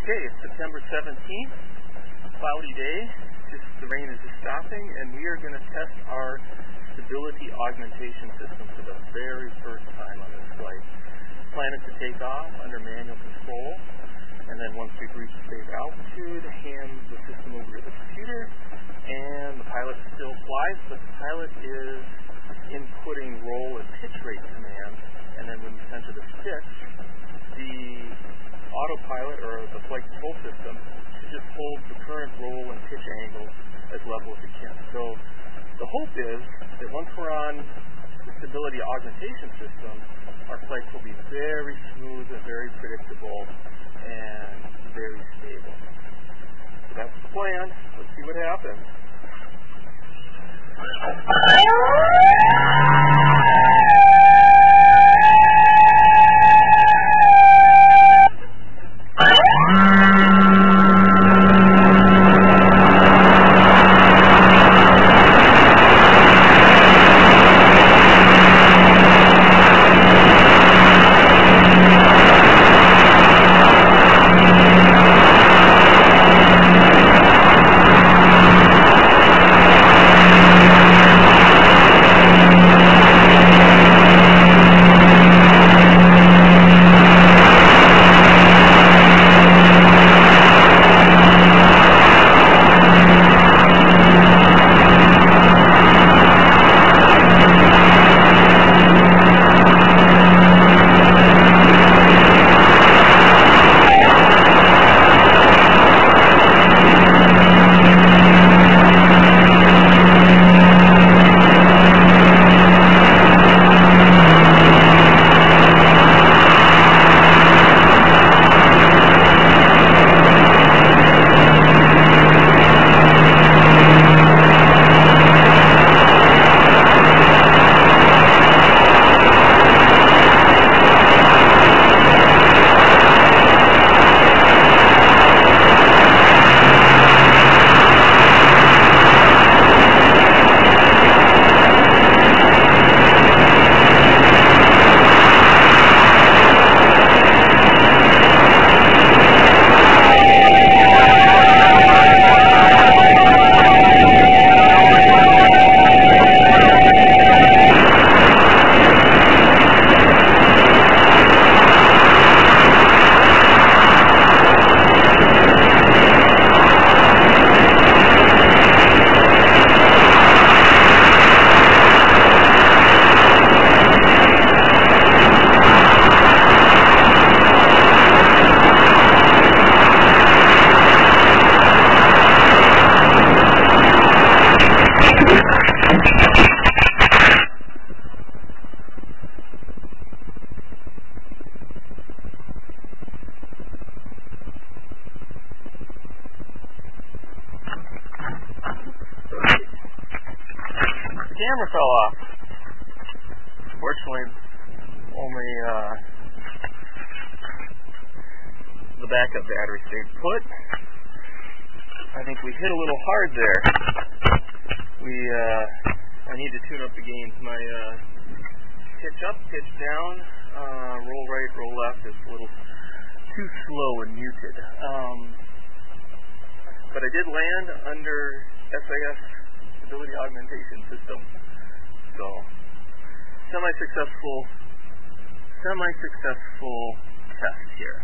Okay, it's September 17th, cloudy day, the rain is just stopping, and we are going to test our stability augmentation system for the very first time on this flight. Plan it to take off under manual control, and then once we've reached safe altitude, hand the system over to the computer, and the pilot still flies, but the pilot is inputting roll and pitch rate commands, and then when you center the pitch, the autopilot or the flight control system should just hold the current roll and pitch angle as level as it can. So the hope is that once we're on the stability augmentation system, our flights will be very smooth and very predictable and very stable. So that's the plan. Let's see what happens. Camera fell off. Fortunately, only the backup battery stayed put. I think we hit a little hard there. I need to tune up the gains. My pitch up, pitch down, roll right, roll left is a little too slow and muted. But I did land under SAS stability augmentation system. So semi-successful test here.